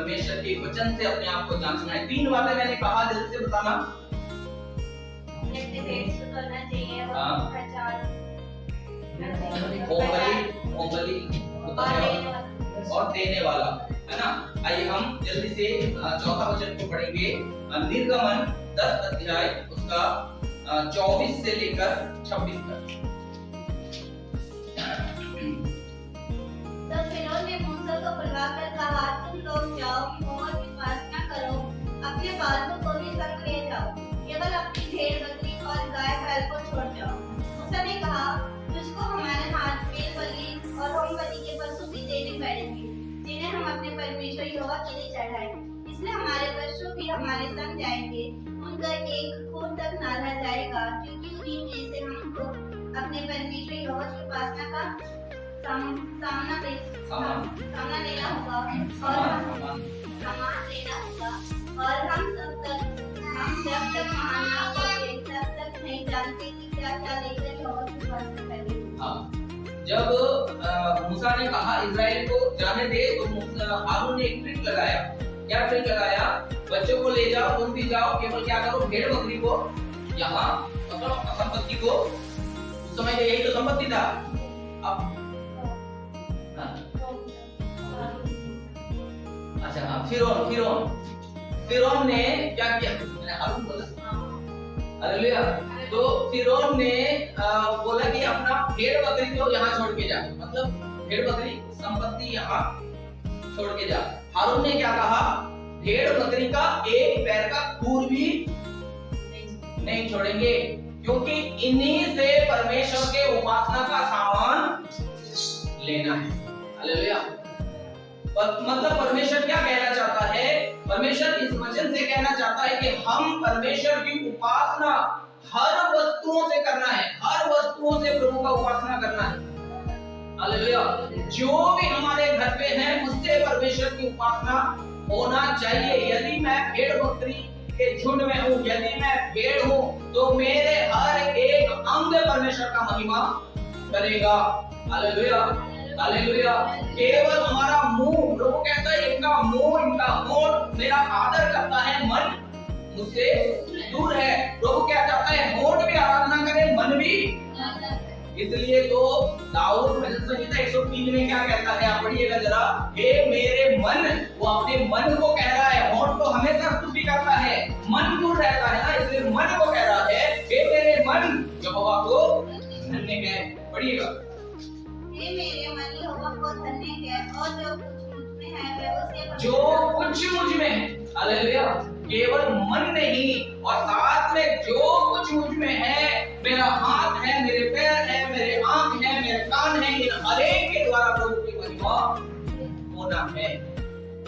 परमेश्वर के वचन से अपने आप को जांचना है। 3 बातें मैंने कहा, जल्दी से बताना। होमबली और देने वाला, है ना। आइए हम जल्दी से चौथा वचन को पढ़ेंगे। निर्गमन 10 अध्याय उसका 24 से लेकर 26 तक। तब फिरौन ने मूसा को बुलवाकर कहा, तुम लोग जाओ, यहोवा की उपासना करो, अपने बालकों को भी संग ले जाओ, केवल अपनी भेड़ बकरी और गाय बैल को छोड़ जाओ। मूसा ने कहा, तुझको हमारे हाथ मेल बलि और होम बलि के पशु भी देने पड़ेंगे, जिन्हें हम अपने परमेश्वर यहोवा के लिए चढ़ाएं। इसलिए हमारे पशु भी हमारे संग जाएंगे, उनका एक खून तक ना रह जाएगा, क्योंकि उन्हीं में से हमको अपने परमेश्वर यहोवा की उपासना का सामना लेना होगा और हम जब तक महान ना होंगे तब तक नहीं जानते कि क्या क्या लेकर यहोवा की उपासना करेंगे। जब मूसा ने कहा इजराइल को जाने दे, तो हारून ने एक ट्रिक लगाया। क्या ट्रिक लगाया? बच्चों को ले जाओ, तुम भी जाओ, केवल क्या करो, भेड़ बकरी को यहाँ मतलब संपत्ति को, उस समय यही तो संपत्ति था। अब अच्छा हाँ, फिरौन ने क्या किया? मैंने हारून बोला, हालेलुया। तो फिरौन ने बोला कि अपना भेड़ बकरी को यहाँ छोड़ के जा, मतलब भेड़ बकरी संपत्ति यहाँ छोड़ के जा। हारून ने क्या कहा? भेड़ बकरी का एक पैर का खूर भी नहीं छोड़ेंगे, क्योंकि इन्हीं से परमेश्वर के उपासना का सामान लेना है। हालेलुया। मतलब परमेश्वर क्या कहना चाहता है? परमेश्वर इस वचन से कहना चाहता है कि हम परमेश्वर की उपासना हर वस्तुओं से करना है, हर वस्तुओं से प्रभु का उपासना करना है। हालेलुया। जो भी हमारे घर पे है उससे परमेश्वर की उपासना होना चाहिए। यदि मैं भेड़ बकरी के झुंड में हूँ, यदि मैं भेड़ हूँ, तो मेरे हर एक अंग परमेश्वर का महिमा करेगा। Hallelujah, hallelujah. केवल हमारा मुंह, प्रभु कहता है इनका मुंह, इनका होंठ मेरा आदर करता है, मन मुझसे दूर है। प्रभु क्या चाहता है? होंठ भी आराधना करे, मन भी। इसलिए तो दाऊद भजन संहिता 103 में क्या कहता है? आप पढ़िएगा जरा। हे मेरे मन, वो अपने मन को कह रहा है। होंठ तो हमेशा स्तुति करता है, मन दूर रहता है ना, इसलिए मन को कह रहा है, हे मेरे मन यहोवा को धन्य कह। पढ़िएगा। हे मेरे मन यहोवा को धन्य कह, और जो कुछ मुझ में है वह उसके जो कुछ मुझ में है। हालेलुया। केवल मन नहीं, और साथ में जो कुछ मुझ में है, मेरा हाथ है, मेरे पैर है, मेरे आंख है, मेरे कान है, इन हर एक के द्वारा प्रभु की महिमा होना है।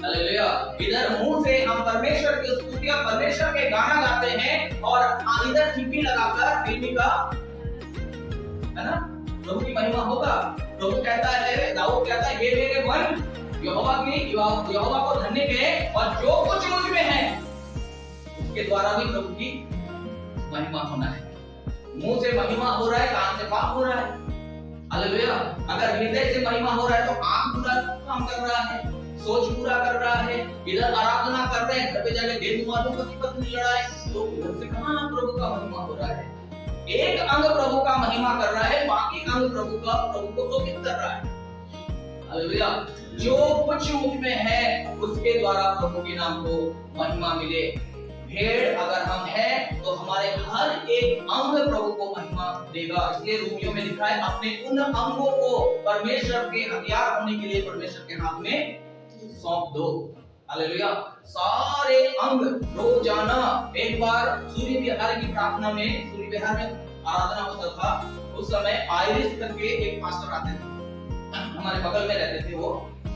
हालेलुया। इधर मुंह से हम परमेश्वर की स्तुतियां, परमेश्वर के गाना गाते हैं, और इधर ठिप्पी लगाकर फिल्मी का, है ना, प्रभु की महिमा होगा। प्रभु कहता है, दाऊद कहता है, हे मेरे मन यहोवा को धन्य कहे, और जो कुछ मुझ में है उसके द्वारा भी प्रभु की महिमा होना है। मुंह से महिमा हो रहा है, कान से पाप हो रहा है। हालेलुया। अगर हृदय से महिमा हो रहा है तो आंख पूरा काम कर रहा है, सोच पूरा कर रहा है, इधर आराधना कर रहे हैं, घर पे जाके बेजुबानों पति पत्नी लड़ाए, तो उधर से कहां प्रभु का महिमा हो रहा है? एक अंग प्रभु का महिमा कर रहा है, बाकी अंग प्रभु को शोभित कर रहा है। हालेलुया। जो कुछ मुझ में है उसके द्वारा प्रभु के नाम को महिमा मिले। भेड़ अगर हम हैं तो हमारे हर एक अंग प्रभु को महिमा देगा। इसलिए रोमियो में लिखा है, अपने उन अंगों को परमेश्वर के हथियार होने के लिए परमेश्वर के हाथ में सौंप दो। हालेलुया। सारे अंग रोजाना, एक बार सूर्य विहार की प्रार्थना में, सूर्य विहार में आराधना होता था, उस समय आयरिस करके एक पास्टर आते थे, हमारे बगल में रहते थे। वो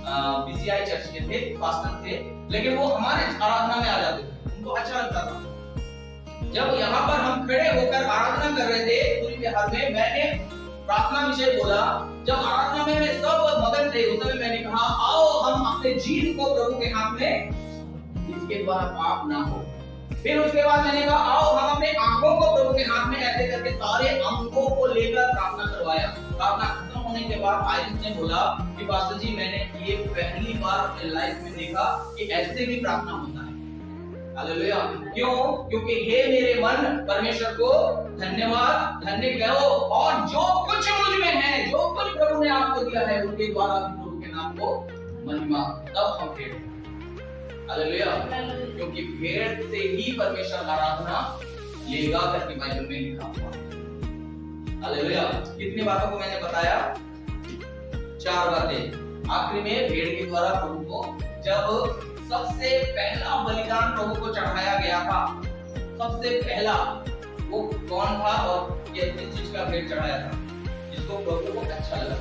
बीसीआई चर्च के थे, पास्टर थे, लेकिन वो हमारे आराधना में आ जाते थे, उनको अच्छा लगता था। जब यहाँ पर हम खड़े होकर आराधना कर रहे थे सूर्य विहार में, मैंने प्रार्थना विषय बोला। जब आराधना में मैं सब मगन थे, उस समय मैंने कहा, आओ हम अपने जीव को प्रभु के हाथ में, इसके द्वारा पाप ना हो। फिर उसके बाद मैंने कहा, आओ हम अपने आंखों को प्रभु के हाथ में, ऐसे करके सारे अंगों को लेकर प्रार्थना करवाया। प्रार्थना खत्म होने के बाद आइरिस ने बोला कि पास्टर जी मैंने ये पहली बार अपने लाइफ में देखा कि ऐसे भी प्रार्थना होता है। हालेलुया। क्यों? क्योंकि हे मेरे मन परमेश्वर को धन्यवाद धन्य कहो और जो कुछ मुझ में है, जो कुछ प्रभु ने आपको दिया है उनके द्वारा भी प्रभु के नाम को महिमा। तब हम भेड़, हालेलुया, क्योंकि भेड़ से ही परमेश्वर आराधना लेगा करके बाइबल में लिखा हुआ। हालेलुया। कितनी बातों को मैंने बताया? 4 बातें। आखिरी में भेड़ के द्वारा प्रभु को, जब सबसे पहला बलिदान प्रभु को चढ़ाया गया था, सबसे पहला वो कौन था और किस चीज का भेड़ चढ़ाया था जिसको प्रभु को अच्छा लगा?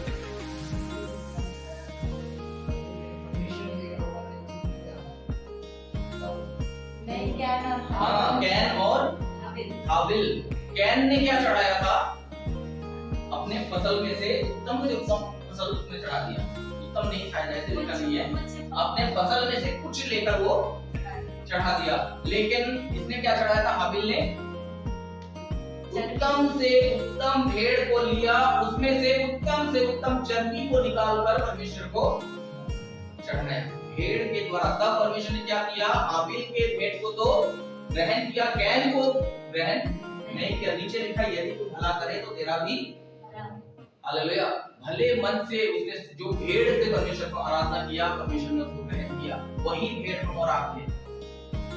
हाँ, कैन और हाबिल। कैन ने क्या चढ़ाया था? अपने फसल में से उत्तम से उत्तम फसल उसने चढ़ा दिया। उत्तम नहीं, शायद ऐसे लिखा नहीं है, अपने फसल में से कुछ लेकर वो चढ़ा दिया। लेकिन इसने क्या चढ़ाया था? हाबिल ने उत्तम से उत्तम भेड़ को लिया, उसमें से उत्तम चर्बी को निकालकर परमेश्वर को चढ़ाया भेड़ के द्वारा। तब परमेश्वर ने क्या किया? हाबिल के भेड़ को तो ग्रहण किया, कैन को ग्रहण नहीं किया। नीचे लिखा, यदि तू भला करे तो तेरा भी। हालेलुया। भले मन से उसने जो भेड़ से परमेश्वर को आराधना किया, परमेश्वर ने उसको ग्रहण किया। वही भेड़ हम और आप हैं।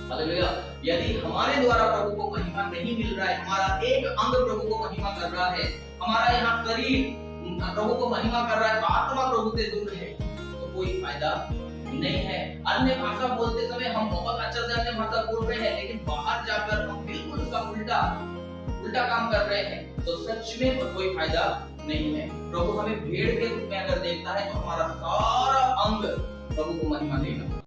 हालेलुया। यदि हमारे द्वारा प्रभु को महिमा नहीं मिल रहा है, हमारा एक अंग प्रभु को महिमा कर रहा है, हमारा यहाँ शरीर प्रभु को महिमा कर रहा है, आत्मा प्रभु से दूर है, तो कोई फायदा नहीं है। अन्य भाषा बोलते समय हम बहुत अच्छा से अन्य भाषा बोल रहे हैं, लेकिन बाहर जाकर हम बिल्कुल उसका उल्टा काम कर रहे हैं, तो सच में कोई फायदा नहीं है। प्रभु हमें भेड़ के रूप में अगर देखता है तो हमारा सारा अंग प्रभु को महिमा देगा।